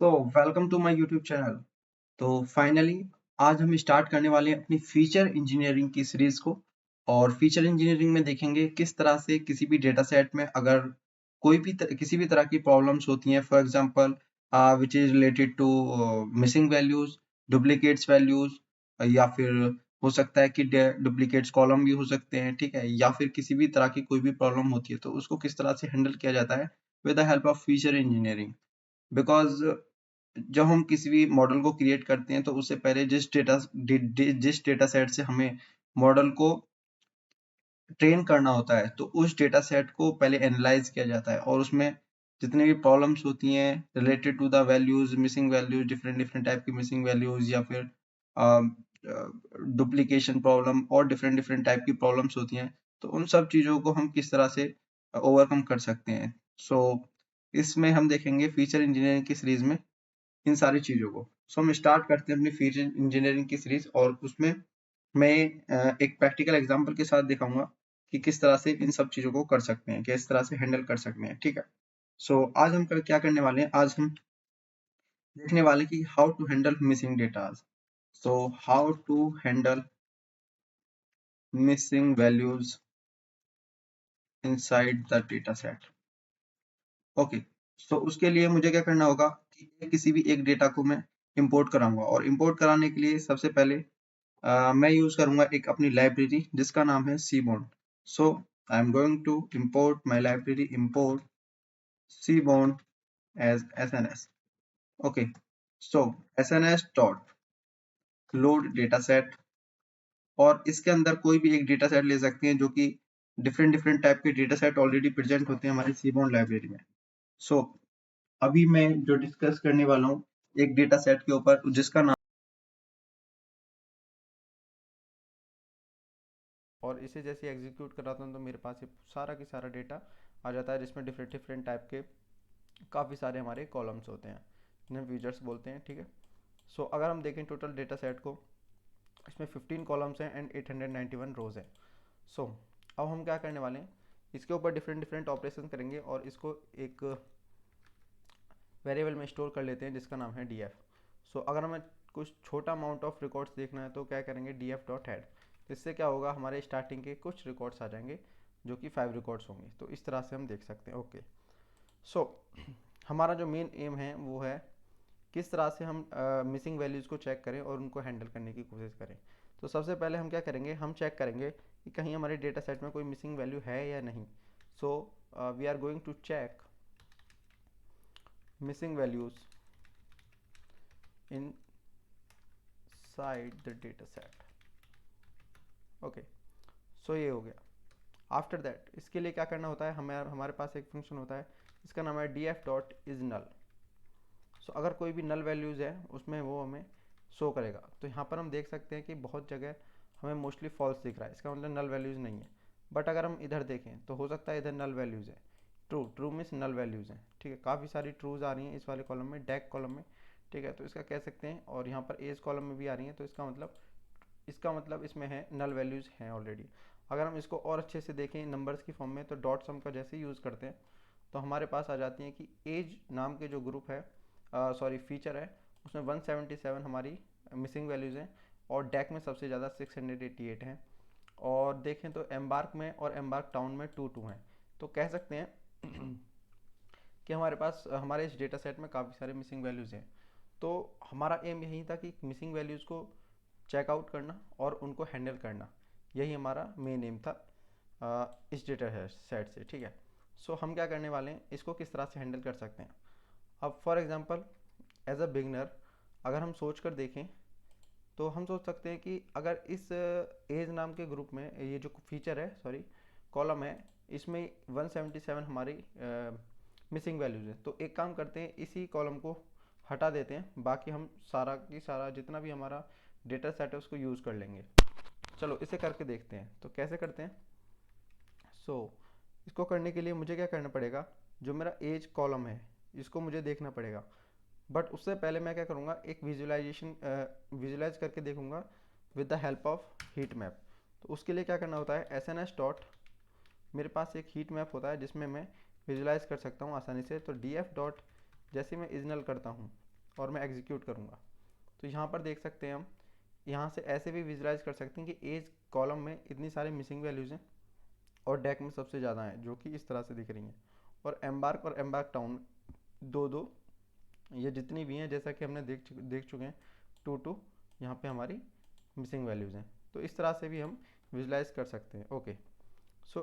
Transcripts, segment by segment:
तो welcome to my YouTube channel. तो finally आज हम स्टार्ट करने वाले हैं अपनी फीचर इंजीनियरिंग की सीरीज को। और फीचर इंजीनियरिंग में देखेंगे किस तरह से किसी भी डेटा सेट में अगर किसी भी तरह की प्रॉब्लम्स होती हैं, for example which is related to missing values, duplicates values, या फिर हो सकता है कि डुप्लीकेट्स कॉलम भी हो सकते हैं, ठीक है, या फिर किसी भी तरह की कोई भी प्रॉब्लम होती है तो उसको किस तरह से हैंडल किया जाता है with the help of feature engineering. Because जब हम किसी भी मॉडल को क्रिएट करते हैं तो उससे पहले जिस डेटा सेट से हमें मॉडल को ट्रेन करना होता है तो उस डेटा सेट को पहले एनालाइज किया जाता है और उसमें जितनी भी प्रॉब्लम्स होती हैं related to the values, missing values, different different type की मिसिंग वैल्यूज, या फिर डुप्लीकेशन प्रॉब्लम और डिफरेंट डिफरेंट टाइप की प्रॉब्लम्स होती हैं, तो उन सब चीज़ों को हम किस तरह से ओवरकम कर सकते हैं। सो इसमें हम देखेंगे फीचर इंजीनियरिंग की सीरीज में इन सारी चीज़ों को। सो हम स्टार्ट करते हैं अपनी फीचर इंजीनियरिंग की सीरीज, और उसमें मैं एक प्रैक्टिकल एग्जांपल के साथ दिखाऊंगा कि किस तरह से इन सब चीज़ों को कर सकते हैं, किस तरह से हैंडल कर सकते हैं, ठीक है। सो आज हम क्या करने वाले हैं, आज हम देखने वाले कि how to handle missing datas. So how to handle missing values inside the data set. Okay, so उसके लिए मुझे क्या करना होगा कि किसी भी एक डेटा को मैं इंपोर्ट कराऊंगा, और इंपोर्ट कराने के लिए सबसे पहले मैं यूज करूंगा एक अपनी लाइब्रेरी जिसका नाम है seaborn. So I am going to import my library, import seaborn as SNS. Okay, so SNS dot load data set, और इसके अंदर कोई भी एक डेटा सेट ले सकते हैं जो कि डिफरेंट डिफरेंट टाइप के डेटा सेट ऑलरेडी प्रेजेंट होते हैं हमारे सीबॉन्ड लाइब्रेरी में। सो अभी मैं जो डिस्कस करने वाला हूँ एक डेटा सेट के ऊपर जिसका नाम, और इसे जैसे एग्जीक्यूट कराता हूँ तो मेरे पास ये सारा की सारा डेटा आ जाता है, जिसमें डिफरेंट डिफरेंट टाइप के काफ़ी सारे हमारे कॉलम्स होते हैं जिन्हें वीजर्स बोलते हैं। ठीक है, सो अगर हम देखें टोटल डेटा सेट को, इसमें 15 कॉलम्स हैं एंड 891 रोज हैं। सो अब हम क्या करने वाले हैं, इसके ऊपर डिफरेंट डिफरेंट ऑपरेशन करेंगे और इसको एक वेरिएबल में स्टोर कर लेते हैं जिसका नाम है डी एफ। सो अगर हमें कुछ छोटा अमाउंट ऑफ रिकॉर्ड्स देखना है तो क्या करेंगे, डी एफ डॉट हेड। इससे क्या होगा, हमारे स्टार्टिंग के कुछ रिकॉर्ड्स आ जाएंगे जो कि 5 रिकॉर्ड्स होंगे। तो इस तरह से हम देख सकते हैं। ओके, सो हमारा जो मेन एम है वो है किस तरह से हम मिसिंग वैल्यूज़ को चेक करें और उनको हैंडल करने की कोशिश करें। तो सबसे पहले हम क्या करेंगे, हम चेक करेंगे कि कहीं हमारे डेटा सेट में कोई मिसिंग वैल्यू है या नहीं। So we are going to check missing values inside the data set. Okay, so ये हो गया। आफ्टर दैट इसके लिए क्या करना होता है, हमें हमारे पास एक फंक्शन होता है, इसका नाम है D F dot is null. So अगर कोई भी नल वैल्यूज़ है उसमें वो हमें शो करेगा। तो यहाँ पर हम देख सकते हैं कि बहुत जगह हमें मोस्टली फॉल्स दिख रहा है, इसका मतलब नल वैल्यूज़ नहीं है। बट अगर हम इधर देखें तो हो सकता है इधर नल वैल्यूज़ है। True, true means null values हैं। ठीक है, काफ़ी सारी ट्रूज आ रही हैं इस वाले कॉलम में, डैक कॉलम में। ठीक है, तो इसका कह सकते हैं, और यहाँ पर एज कॉलम में भी आ रही हैं, तो इसका मतलब इसमें है नल वैल्यूज़ हैं ऑलरेडी। अगर हम इसको और अच्छे से देखें नंबर्स की फॉर्म में, तो डॉट सम का जैसे यूज़ करते हैं तो हमारे पास आ जाती है कि एज नाम के जो ग्रुप है, सॉरी फीचर है, उसमें 177 हमारी मिसिंग वैल्यूज़ हैं, और डैक में सबसे ज़्यादा 688 हैं। और देखें तो एम्बार्क में और एम्बार्क टाउन में 2 हैं। तो कह सकते हैं कि हमारे पास हमारे इस डेटा सेट में काफ़ी सारे मिसिंग वैल्यूज़ हैं। तो हमारा एम यही था कि मिसिंग वैल्यूज़ को चेकआउट करना और उनको हैंडल करना, यही हमारा मेन एम था इस डेटा सेट से। ठीक है, सो हम क्या करने वाले हैं, इसको किस तरह से हैंडल कर सकते हैं। अब for example as a beginner अगर हम सोच कर देखें तो हम सोच सकते हैं कि अगर इस एज नाम के ग्रुप में ये जो फीचर है, सॉरी कॉलम है, इसमें 177 हमारी मिसिंग वैल्यूज़ है, तो एक काम करते हैं, इसी कॉलम को हटा देते हैं, बाकी हम सारा की सारा जितना भी हमारा डेटा सेट है उसको यूज़ कर लेंगे। चलो इसे करके देखते हैं, तो कैसे करते हैं। इसको करने के लिए मुझे क्या करना पड़ेगा, जो मेरा एज कॉलम है इसको मुझे देखना पड़ेगा। बट उससे पहले मैं क्या करूँगा, एक विजुलाइज करके देखूंगा with the help of heat map. तो उसके लिए क्या करना होता है, एस एन एस डॉट, मेरे पास एक हीट मैप होता है जिसमें मैं विजुलाइज कर सकता हूँ आसानी से। तो डी एफ डॉट जैसे मैं इजनल करता हूँ और मैं एग्जीक्यूट करूँगा तो यहाँ पर देख सकते हैं हम, यहाँ से ऐसे भी विजुलाइज कर सकते हैं कि एज कॉलम में इतनी सारी मिसिंग वैल्यूज़ हैं और डेक में सबसे ज़्यादा हैं जो कि इस तरह से दिख रही हैं, और एम्बार्क और एम्बार्क टाउन दो दो, ये जितनी भी हैं जैसा कि हमने देख चुके हैं, टू टू यहाँ पे हमारी मिसिंग वैल्यूज़ हैं। तो इस तरह से भी हम विजुलाइज कर सकते हैं। ओके, सो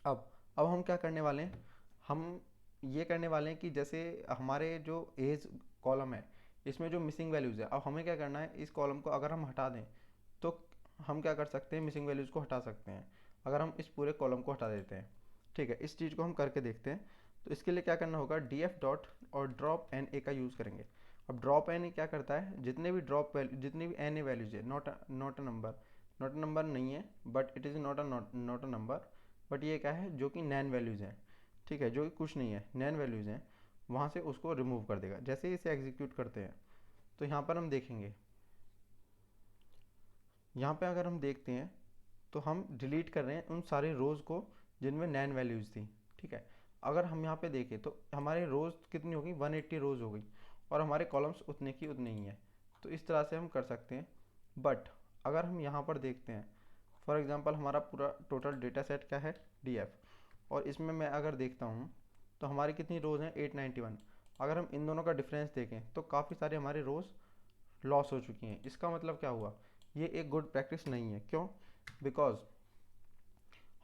अब हम क्या करने वाले हैं, हम ये करने वाले हैं कि जैसे हमारे जो एज कॉलम है इसमें जो मिसिंग वैल्यूज़ है, अब हमें क्या करना है, इस कॉलम को अगर हम हटा दें तो हम क्या कर सकते हैं, मिसिंग वैल्यूज़ को हटा सकते हैं अगर हम इस पूरे कॉलम को हटा देते हैं। ठीक है, इस चीज़ को हम करके देखते हैं। तो इसके लिए क्या करना होगा, डी एफ डॉट और ड्रॉप एन ए का यूज़ करेंगे। अब ड्रॉप एन ए क्या करता है, जितने भी ड्रॉप वैल्यू, जितनी भी एन ए वैल्यूज है, not a number, not a number नहीं है but it is not a number, but ये क्या है, जो कि नैन वैल्यूज़ हैं, ठीक है, जो कि कुछ नहीं है, नैन वैल्यूज़ हैं, वहाँ से उसको रिमूव कर देगा। जैसे ही इसे एग्जीक्यूट करते हैं तो यहाँ पर हम देखेंगे, यहाँ पे अगर हम देखते हैं तो हम डिलीट कर रहे हैं उन सारे रोज़ को जिनमें नैन वैल्यूज़ थी। ठीक है, अगर हम यहाँ पे देखें तो हमारे रोज़ कितनी हो गई, 180 रोज़ हो गई, और हमारे कॉलम्स उतने की उतने ही हैं। तो इस तरह से हम कर सकते हैं। बट अगर हम यहाँ पर देखते हैं, फॉर एग्ज़ाम्पल हमारा पूरा टोटल डेटा सेट क्या है, डी एफ, और इसमें मैं अगर देखता हूँ तो हमारी कितनी रोज़ हैं, 891। अगर हम इन दोनों का डिफरेंस देखें तो काफ़ी सारे हमारे रोज़ लॉस हो चुकी हैं। इसका मतलब क्या हुआ, ये एक गुड प्रैक्टिस नहीं है। क्यों, बिकॉज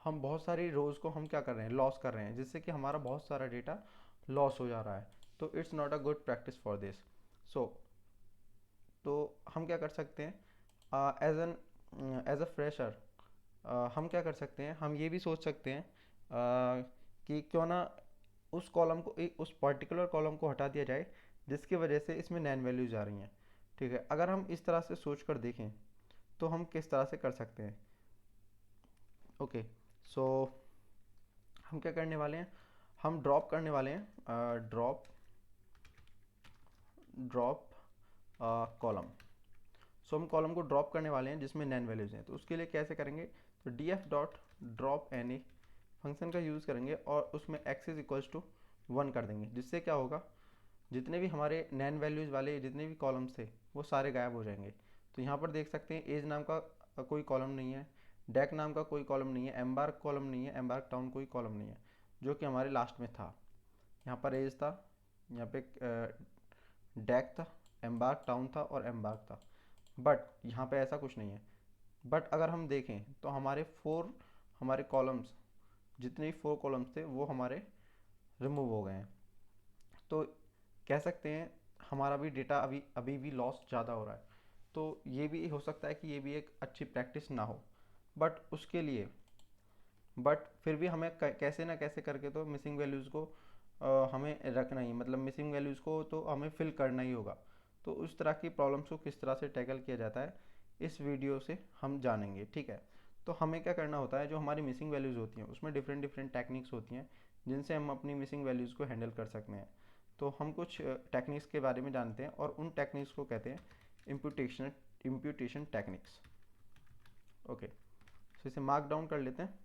हम बहुत सारी रोज़ को हम क्या कर रहे हैं, लॉस कर रहे हैं, जिससे कि हमारा बहुत सारा डेटा लॉस हो जा रहा है। तो it's not a good practice for this. So तो हम क्या कर सकते हैं, एज अ फ्रेशर हम क्या कर सकते हैं, हम ये भी सोच सकते हैं कि क्यों ना उस कॉलम को, उस पर्टिकुलर कॉलम को हटा दिया जाए जिसकी वजह से इसमें नैन वैल्यूज आ रही हैं। ठीक है, अगर हम इस तरह से सोच कर देखें तो हम किस तरह से कर सकते हैं। ओके, सो हम क्या करने वाले हैं, हम ड्रॉप करने वाले हैं, ड्रॉप ड्रॉप कॉलम। सो हम कॉलम को ड्रॉप करने वाले हैं जिसमें नैन वैल्यूज हैं। तो उसके लिए कैसे करेंगे, तो D F dot drop N A function का यूज़ करेंगे और उसमें एक्स इज इक्वल्स टू 1 कर देंगे, जिससे क्या होगा, जितने भी हमारे नैन वैल्यूज़ वाले जितने भी कॉलम्स थे वो सारे गायब हो जाएंगे। तो यहाँ पर देख सकते हैं एज नाम का कोई कॉलम नहीं है, डेक नाम का कोई कॉलम नहीं है, एम्बार्क कॉलम नहीं है, एम्बार्क टाउन कोई कॉलम नहीं है, जो कि हमारे लास्ट में था। यहाँ पर एज था, यहाँ पे डेक था, एम्बार्क टाउन था और एम्बार्क था, बट यहाँ पे ऐसा कुछ नहीं है। बट अगर हम देखें तो हमारे कॉलम्स, जितने भी 4 कॉलम्स थे वो हमारे रिमूव हो गए हैं। तो कह सकते हैं हमारा भी डेटा अभी अभी भी लॉस ज़्यादा हो रहा है। तो ये भी हो सकता है कि ये भी एक अच्छी प्रैक्टिस ना हो, बट उसके लिए, बट फिर भी हमें कैसे ना कैसे करके तो मिसिंग वैल्यूज़ को हमें रखना ही, मतलब मिसिंग वैल्यूज़ को तो हमें फिल करना ही होगा। तो उस तरह की प्रॉब्लम्स को किस तरह से टैकल किया जाता है इस वीडियो से हम जानेंगे। ठीक है, तो हमें क्या करना होता है, जो हमारी मिसिंग वैल्यूज़ होती हैं उसमें डिफरेंट डिफरेंट टेक्निक्स होती हैं जिनसे हम अपनी मिसिंग वैल्यूज़ को हैंडल कर सकते हैं। तो हम कुछ टेक्निक्स के बारे में जानते हैं और उन टेक्निक्स को कहते हैं इम्प्यूटेशन टेक्निक्स। ओके, तो इसे मार्क डाउन कर लेते हैं।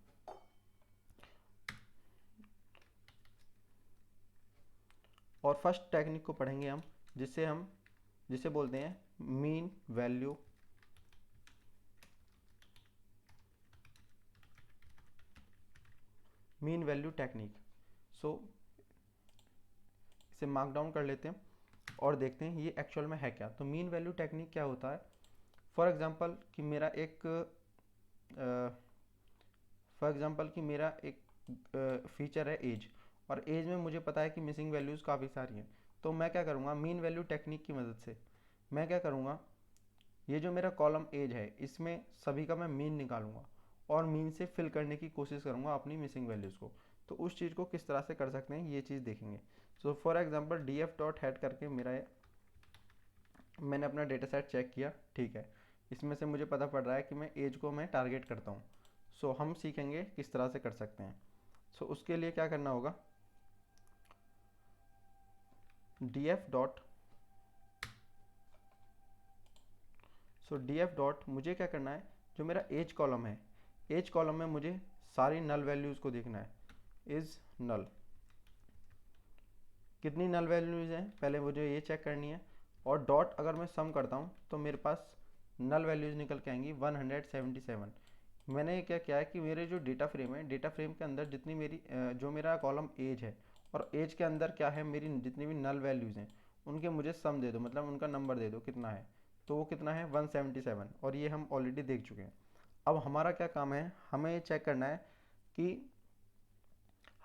और फर्स्ट टेक्निक को पढ़ेंगे हम, जिसे बोलते हैं मीन वैल्यू टेक्निक। सो इसे मार्क डाउन कर लेते हैं और देखते हैं ये एक्चुअल में है क्या। तो मीन वैल्यू टेक्निक क्या होता है, फॉर एग्जांपल कि मेरा एक फीचर है एज, और एज में मुझे पता है कि मिसिंग वैल्यूज़ काफ़ी सारी हैं। तो मैं क्या करूँगा, मीन वैल्यू टेक्निक की मदद से मैं क्या करूँगा, ये जो मेरा कॉलम एज है इसमें सभी का मैं मीन निकालूंगा और मीन से फिल करने की कोशिश करूँगा अपनी मिसिंग वैल्यूज़ को। तो उस चीज़ को किस तरह से कर सकते हैं ये चीज़ देखेंगे। So for example D F dot head करके मैंने अपना डेटा सेट चेक किया। ठीक है, इसमें से मुझे पता पड़ रहा है कि मैं एज को मैं टारगेट करता हूँ। सो हम सीखेंगे किस तरह से कर सकते हैं। सो उसके लिए क्या करना होगा, डी एफ डॉट मुझे क्या करना है, जो मेरा एज कॉलम है, एज कॉलम में मुझे सारी नल वैल्यूज़ को देखना है, इज़ नल। कितनी नल वैल्यूज हैं पहले मुझे ये चेक करनी है, और डॉट अगर मैं सम करता हूँ तो मेरे पास नल वैल्यूज निकल के आएंगी 177। मैंने क्या किया है कि मेरे जो डेटा फ्रेम है, डेटा फ्रेम के अंदर जितनी मेरी जो मेरा कॉलम एज है, और एज के अंदर क्या है मेरी जितनी भी नल वैल्यूज़ हैं उनके मुझे सम दे दो, मतलब उनका नंबर दे दो कितना है। तो वो कितना है 177, और ये हम ऑलरेडी देख चुके हैं। अब हमारा क्या काम है, हमें ये चेक करना है कि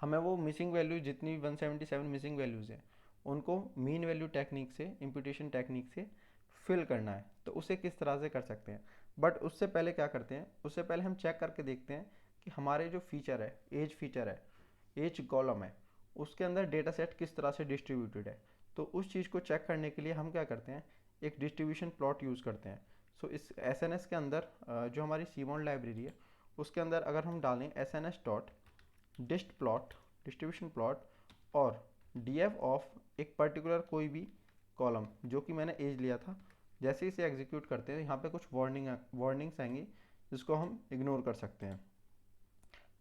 हमें वो मिसिंग वैल्यू जितनी 177 मिसिंग वैल्यूज़ हैं उनको मीन वैल्यू टेक्निक से, इम्प्यूटेशन टेक्निक से फिल करना है। तो उसे किस तरह से कर सकते हैं, बट उससे पहले क्या करते हैं, उससे पहले हम चेक करके देखते हैं कि हमारे जो फीचर है, एज फीचर है, एज कॉलम है, उसके अंदर डेटा सेट किस तरह से डिस्ट्रीब्यूटेड है। तो उस चीज़ को चेक करने के लिए हम क्या करते हैं, एक डिस्ट्रीब्यूशन प्लॉट यूज़ करते हैं। सो इस एस एन एस के अंदर जो हमारी सीमॉन लाइब्रेरी है उसके अंदर अगर हम डालें S N S dot dist plot, distribution plot, और डी एफ ऑफ एक पर्टिकुलर कोई भी कॉलम जो कि मैंने एज लिया था, जैसे ही इसे एग्जीक्यूट करते हैं यहाँ पे कुछ वार्निंग्स आएंगी जिसको हम इग्नोर कर सकते हैं।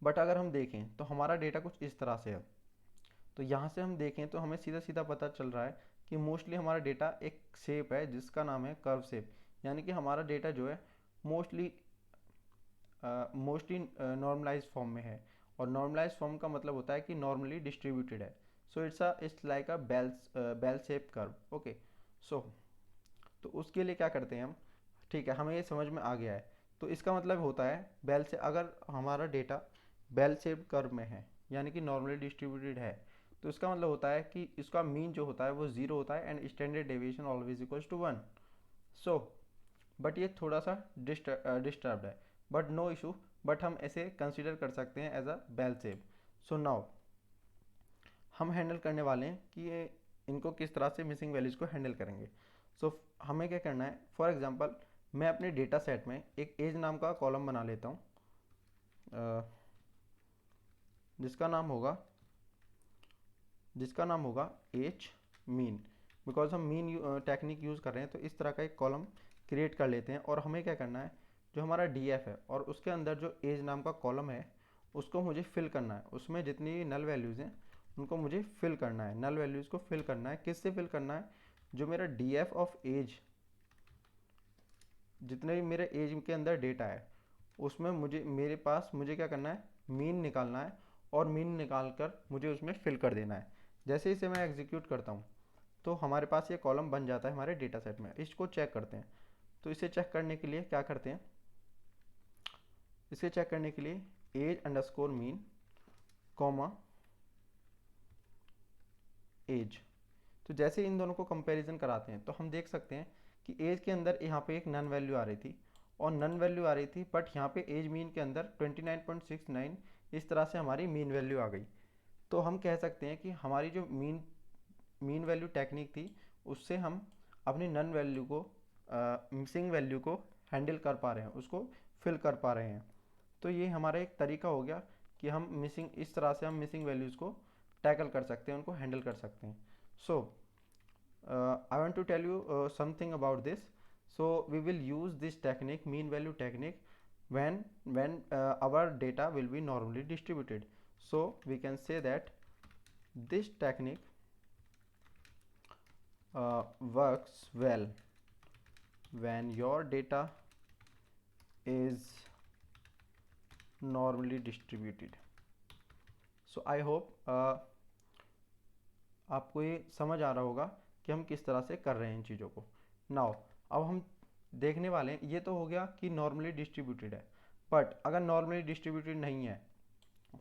बट अगर हम देखें तो हमारा डेटा कुछ इस तरह से है। तो यहाँ से हम देखें तो हमें सीधा सीधा पता चल रहा है कि मोस्टली हमारा डेटा एक शेप है जिसका नाम है कर्व शेप, यानी कि हमारा डेटा जो है मोस्टली मोस्टली नॉर्मलाइज फॉर्म में है। और नॉर्मलाइज फॉर्म का मतलब होता है कि नॉर्मली डिस्ट्रीब्यूटेड है। So it's like a bell shape curve. Okay, so तो उसके लिए क्या करते हैं हम, ठीक है हमें ये समझ में आ गया है। तो इसका मतलब होता है बेल से, अगर हमारा डेटा बेल शेप कर्व में है यानी कि नॉर्मली डिस्ट्रीब्यूटेड है, तो इसका मतलब होता है कि इसका मीन जो होता है वो ज़ीरो होता है and standard deviation always equals to 1। So but ये थोड़ा सा डिस्टर्ब्ड है, बट नो इशू, बट हम ऐसे कंसिडर कर सकते हैं as a bell shape. So now हम हैंडल करने वाले हैं कि ये इनको किस तरह से मिसिंग वैल्यूज़ को हैंडल करेंगे। सो हमें क्या करना है, फॉर एग्जांपल मैं अपने डेटा सेट में एक एज नाम का कॉलम बना लेता हूँ जिसका नाम होगा एज मीन। बिकॉज हम मीन टेक्निक यूज़ कर रहे हैं तो इस तरह का एक कॉलम क्रिएट कर लेते हैं। और हमें क्या करना है, जो हमारा डी एफ है और उसके अंदर जो एज नाम का कॉलम है उसको मुझे फिल करना है, उसमें जितनी भी नल वैल्यूज़ हैं उनको मुझे फिल करना है, नल वैल्यूज़ को फिल करना है। किससे फिल करना है, जो मेरा डी एफ ऑफ एज, जितने भी मेरे एज के अंदर डेटा है उसमें मुझे क्या करना है, मीन निकालना है, और मीन निकाल कर मुझे उसमें फिल कर देना है। जैसे इसे मैं एग्जीक्यूट करता हूँ तो हमारे पास ये कॉलम बन जाता है हमारे डेटा सेट में। इसको चेक करते हैं, तो इसे चेक करने के लिए क्या करते हैं, इसे चेक करने के लिए age underscore mean comma age. तो जैसे इन दोनों को कंपैरिजन कराते हैं तो हम देख सकते हैं कि एज के अंदर यहाँ पे एक नन वैल्यू आ रही थी और नन वैल्यू आ रही थी, बट यहाँ पे एज मीन के अंदर 29.69 इस तरह से हमारी मीन वैल्यू आ गई। तो हम कह सकते हैं कि हमारी जो मीन वैल्यू टेक्निक थी उससे हम अपनी नन वैल्यू को, मिसिंग वैल्यू को हैंडल कर पा रहे हैं, उसको फिल कर पा रहे हैं। तो ये हमारा एक तरीका हो गया कि हम मिसिंग, इस तरह से हम मिसिंग वैल्यूज़ को टैकल कर सकते हैं, उनको हैंडल कर सकते हैं। सो I want to tell you something about this. So we will use this technique, mean value technique, when our data will be normally distributed. So we can say that this technique works well when your data is normally distributed. So I hope आपको ये समझ आ रहा होगा कि हम किस तरह से कर रहे हैं इन चीज़ों को। नाउ अब हम देखने वाले हैं, ये तो हो गया कि नॉर्मली डिस्ट्रीब्यूटेड है, बट अगर नॉर्मली डिस्ट्रीब्यूटेड नहीं है,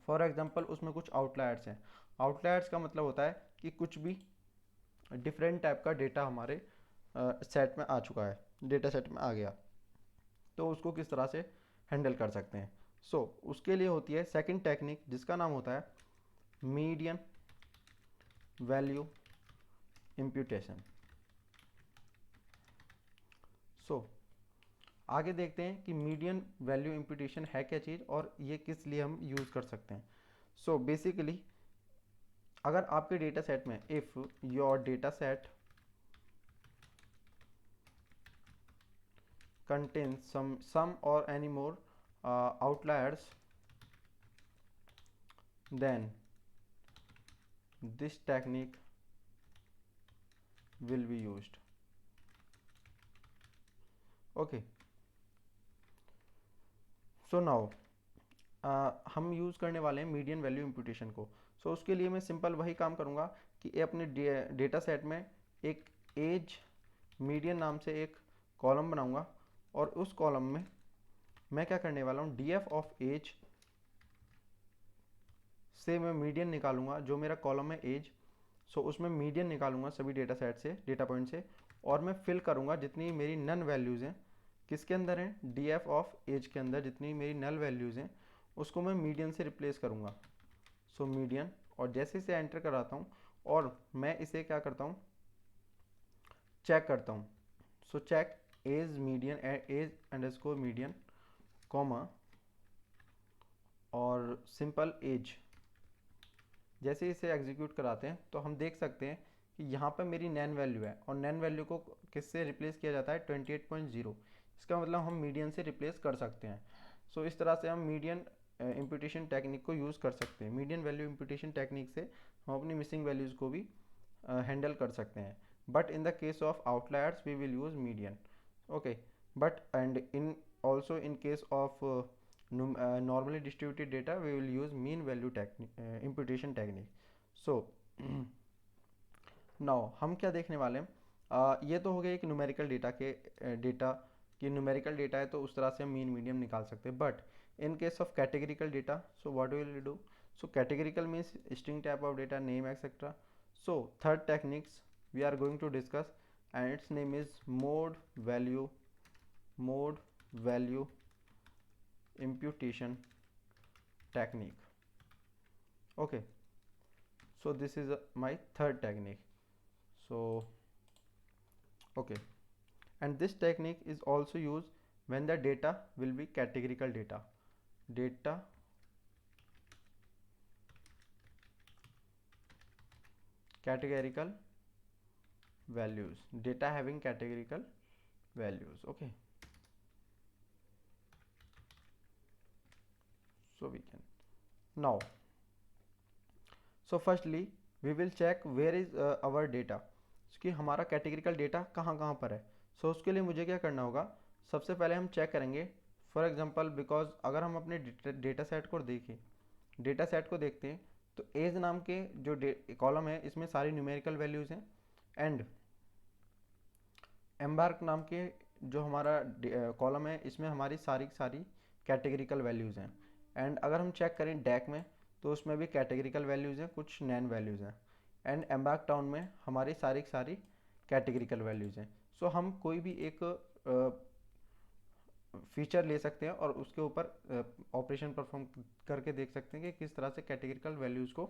फॉर एग्जांपल उसमें कुछ आउटलायर्स हैं। आउटलायर्स का मतलब होता है कि कुछ भी डिफरेंट टाइप का डेटा हमारे सेट में आ चुका है, डेटा सेट में आ गया, तो उसको किस तरह से हैंडल कर सकते हैं। सो उसके लिए होती है सेकंड टेक्निक जिसका नाम होता है मीडियन वैल्यू इम्प्यूटेशन। सो आगे देखते हैं कि मीडियन वैल्यू इम्प्यूटेशन है क्या चीज़ और ये किस लिए हम यूज़ कर सकते हैं। सो बेसिकली अगर आपके डेटा सेट में, if your data set contains some or any more outliers, then this technique will be used. Okay, so now हम यूज़ करने वाले हैं मीडियन वैल्यू इम्प्यूटेशन को. सो उसके लिए मैं सिंपल वही काम करूँगा कि ये अपने डेटा सेट में एक एज मीडियन नाम से एक कॉलम बनाऊँगा, और उस कॉलम में मैं क्या करने वाला हूँ, डी एफ ऑफ एज से मैं मीडियन निकालूंगा. जो मेरा कॉलम है एज, सो उसमें मीडियन निकालूंगा सभी डेटा सेट से, डेटा पॉइंट से, और मैं फिल करूंगा जितनी मेरी नन वैल्यूज़ हैं. किसके अंदर हैं, डी एफ ऑफ एज के अंदर जितनी मेरी नल वैल्यूज़ हैं उसको मैं मीडियन से रिप्लेस करूंगा. सो मीडियन, और जैसे इसे एंटर कराता हूँ और मैं इसे क्या करता हूँ, चेक करता हूँ. So check age median, age underscore median, comma, और सिंपल एज. जैसे इसे एग्जीक्यूट कराते हैं तो हम देख सकते हैं कि यहाँ पर मेरी नैन वैल्यू है, और नैन वैल्यू को किससे रिप्लेस किया जाता है, 28.0. इसका मतलब हम मीडियन से रिप्लेस कर सकते हैं. सो इस तरह से हम मीडियन इम्प्यूटेशन टेक्निक को यूज़ कर सकते हैं. मीडियन वैल्यू इम्प्यूटेशन टेक्निक से हम अपनी मिसिंग वैल्यूज़ को भी हैंडल कर सकते हैं. But in the case of outliers we will use median. Okay, but and in also in case of normally distributed data we will use mean value imputation technique. So now हम क्या देखने वाले हैं, ये तो हो गया एक न्यूमेरिकल डेटा के डेटा कि न्यूमेरिकल डेटा है तो उस तरह से हम मीन मीडियम निकाल सकते हैं. But in case of categorical data, so what will we do, so categorical means string type of data, name, etc. So third techniques we are going to discuss, and its name is mode value imputation technique. Okay, so this is my third technique. So okay, and this technique is also used when the data will be categorical data. Data categorical values, data having categorical values. Okay, so we can now, so firstly we will check where is our data, कि हमारा categorical data कहाँ कहाँ पर है. सो उसके लिए मुझे क्या करना होगा, सबसे पहले हम चेक करेंगे. फॉर एग्जांपल, बिकॉज अगर हम अपने डेटा सेट को देखें, डेटा सेट को देखते हैं तो एज नाम के जो कॉलम है इसमें सारी न्यूमेरिकल वैल्यूज़ हैं, एंड एम्बार्क नाम के जो हमारा कॉलम है इसमें हमारी सारी सारी कैटेगरिकल वैल्यूज़ हैं. एंड अगर हम चेक करें डैक में तो उसमें भी कैटेगरिकल वैल्यूज़ हैं, कुछ नैन वैल्यूज़ हैं. एंड एम्बार्क टाउन में हमारी सारी कैटेगरिकल वैल्यूज़ हैं. सो हम कोई भी एक फीचर ले सकते हैं और उसके ऊपर ऑपरेशन परफॉर्म करके देख सकते हैं कि किस तरह से कैटेगरिकल वैल्यूज़ को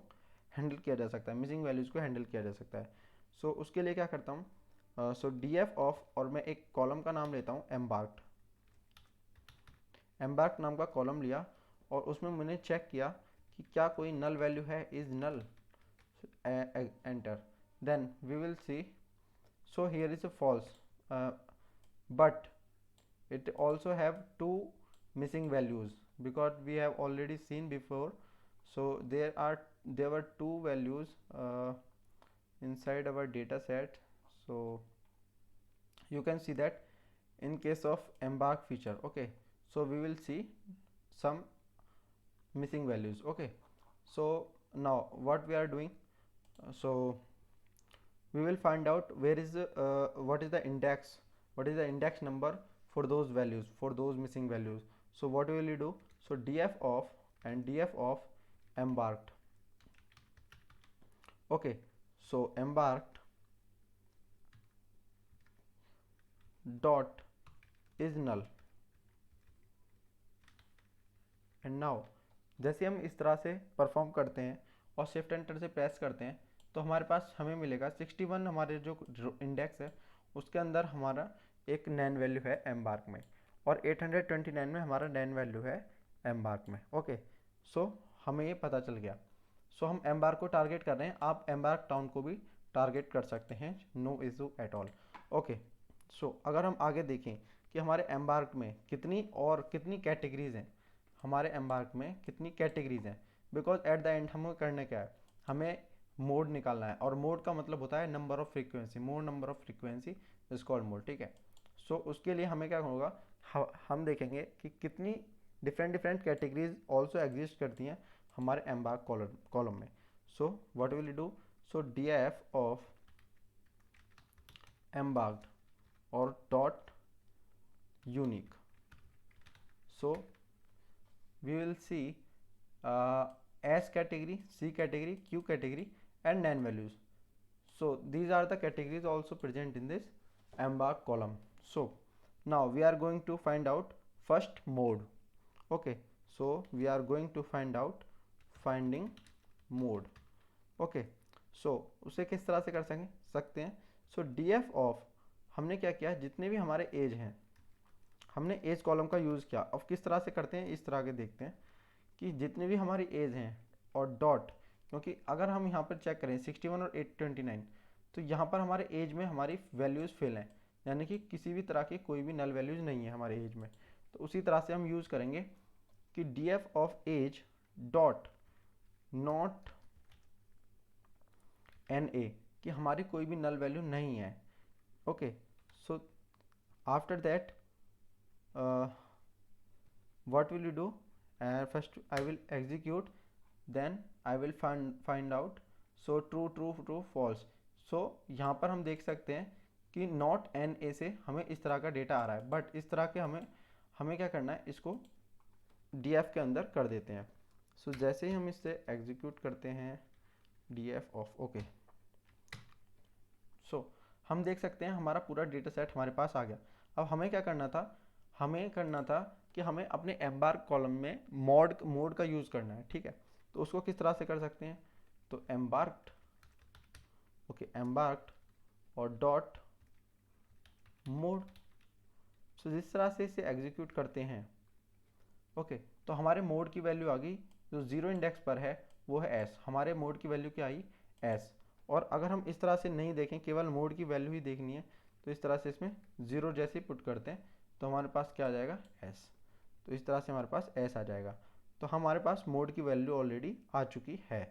हैंडल किया जा सकता है, मिसिंग वैल्यूज़ को हैंडल किया जा सकता है. सो उसके लिए क्या करता हूँ, सो डी एफ ऑफ, और मैं एक कॉलम का नाम लेता हूँ एम्बार्क्ड. एम्बार्क्ड नाम का कॉलम लिया और उसमें मैंने चेक किया कि क्या कोई नल वैल्यू है, is null, enter. Then we will see, so here is a false, but it also have two missing values because we have already seen before. So there were two values inside our data set. So you can see that in case of embark feature. Okay, so we will see some missing values. Okay, so now what we are doing, so we will find out where is what is the index number for those values, for those missing values. So what will you do, so df of and df of embarked. Okay, so embarked dot is null. And now जैसे हम इस तरह से perform करते हैं और shift enter से press करते हैं तो हमारे पास हमें मिलेगा 61. हमारे जो इंडेक्स है उसके अंदर हमारा एक नैन वैल्यू है एम्बार्क में, और 829 में हमारा नैन वैल्यू है एम्बार्क में. ओके, सो हमें ये पता चल गया. सो हम एम्बार्क को टारगेट कर रहे हैं, आप एम्बार्क टाउन को भी टारगेट कर सकते हैं, no issue at all. Okay, so अगर हम आगे देखें कि हमारे एम्बार्क में कितनी कैटेगरीज हैं, हमारे एम्बार्क में कितनी कैटेगरीज हैं, बिकॉज एट द एंड हमें करना क्या है, हमें मोड निकालना है, और मोड का मतलब होता है number of frequency, mode number of frequency is called mode, ठीक है। सो उसके लिए हमें क्या होगा, हम देखेंगे कि कितनी different different categories also exist करती हैं हमारे एम्बार्क कॉलम में। So what will you do, so D F of embarked और dot unique, so we will see S category, C category, Q category and NaN values. So these are the categories also present in this embark column. So now we are going to find out first mode. Okay, so we are going to find out finding mode. Okay, so उसे किस तरह से कर सकते हैं, so df of हमने क्या किया, जितने भी हमारे एज हैं हमने एज कॉलम का यूज़ किया। अब किस तरह से करते हैं इस तरह के देखते हैं कि जितने भी हमारी एज हैं और डॉट, क्योंकि अगर हम यहाँ पर चेक करें 61 और 829, तो यहाँ पर हमारे एज में हमारी वैल्यूज़ फेल हैं, यानी कि किसी भी तरह की कोई भी नल वैल्यूज़ नहीं है हमारे एज में। तो उसी तरह से हम यूज़ करेंगे कि D F of age dot not N A, कि हमारी कोई भी नल वैल्यू नहीं है। Okay, so after that what will you do, first I will execute, then I will find out, so true true true false। so यहाँ पर हम देख सकते हैं कि नॉट एन ए से हमें इस तरह का डेटा आ रहा है, बट इस तरह के हमें क्या करना है, इसको डी एफ के अंदर कर देते हैं। सो जैसे ही हम इससे एग्जीक्यूट करते हैं डी एफ ऑफ, ओके, सो हम देख सकते हैं हमारा पूरा डेटा सेट हमारे पास आ गया। अब हमें क्या करना था, हमें करना था कि हमें अपने एम्बार्क कॉलम में मोड का यूज़ करना है, ठीक है। तो उसको किस तरह से कर सकते हैं, तो एम्बार्क्ड, ओके, एम्बार्क्ड और डॉट मोड। सो जिस तरह से इसे एग्जीक्यूट करते हैं, ओके, तो हमारे मोड की वैल्यू आ गई, जो जीरो इंडेक्स पर है वो है एस, हमारे मोड की वैल्यू क्या आई, एस। और अगर हम इस तरह से नहीं देखें, केवल मोड की वैल्यू ही देखनी है, तो इस तरह से इसमें जीरो जैसे पुट करते हैं तो हमारे पास क्या आ जाएगा, एस। तो इस तरह से हमारे पास एस आ जाएगा। तो हमारे पास मोड की वैल्यू ऑलरेडी आ चुकी है।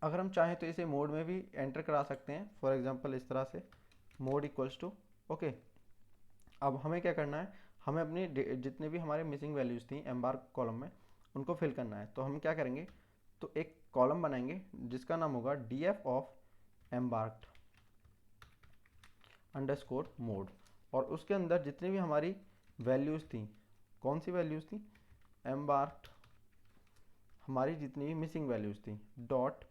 अगर हम चाहें तो इसे मोड में भी एंटर करा सकते हैं, फॉर एग्जांपल इस तरह से मोड इक्वल्स टू, ओके। अब हमें क्या करना है, हमें अपनी जितने भी हमारे मिसिंग वैल्यूज़ थी एम्बार्क कॉलम में उनको फिल करना है। तो हम क्या करेंगे, तो एक कॉलम बनाएंगे जिसका नाम होगा D F of embarked underscore mode, और उसके अंदर जितनी भी हमारी वैल्यूज़ थी, कौन सी वैल्यूज़ थी, एम्बार्क्ड, हमारी जितनी भी मिसिंग वैल्यूज़ थी डॉट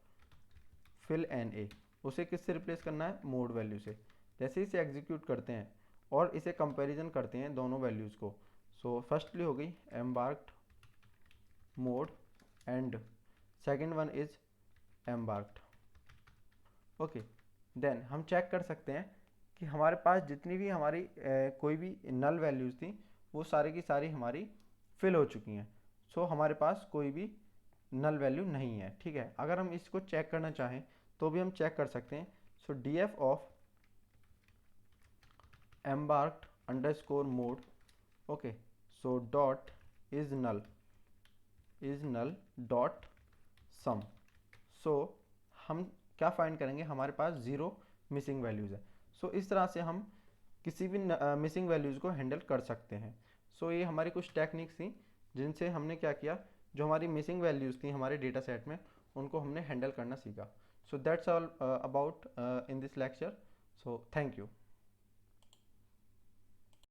फिल एन ए, उसे किससे रिप्लेस करना है, मोड वैल्यू से। जैसे इसे एग्जीक्यूट करते हैं और इसे कंपैरिजन करते हैं दोनों वैल्यूज़ को, सो फर्स्टली हो गई embarked mode and second one is embarked, okay. Then हम चेक कर सकते हैं कि हमारे पास जितनी भी हमारी कोई भी नल वैल्यूज़ थी वो सारी की सारी हमारी फिल हो चुकी हैं। सो हमारे पास कोई भी नल वैल्यू नहीं है, ठीक है। अगर हम इसको चेक करना चाहें तो भी हम चेक कर सकते हैं। So D F of embarked underscore mode, okay, so dot is null dot sum। so हम क्या फाइंड करेंगे, हमारे पास जीरो मिसिंग वैल्यूज़ है। सो इस तरह से हम किसी भी मिसिंग वैल्यूज़ को हैंडल कर सकते हैं। सो ये हमारी कुछ टेक्निक्स थी जिनसे हमने क्या किया, जो हमारी मिसिंग वैल्यूज़ थी हमारे डेटा सेट में उनको हमने हैंडल करना सीखा। So that's all about in this lecture. So thank you.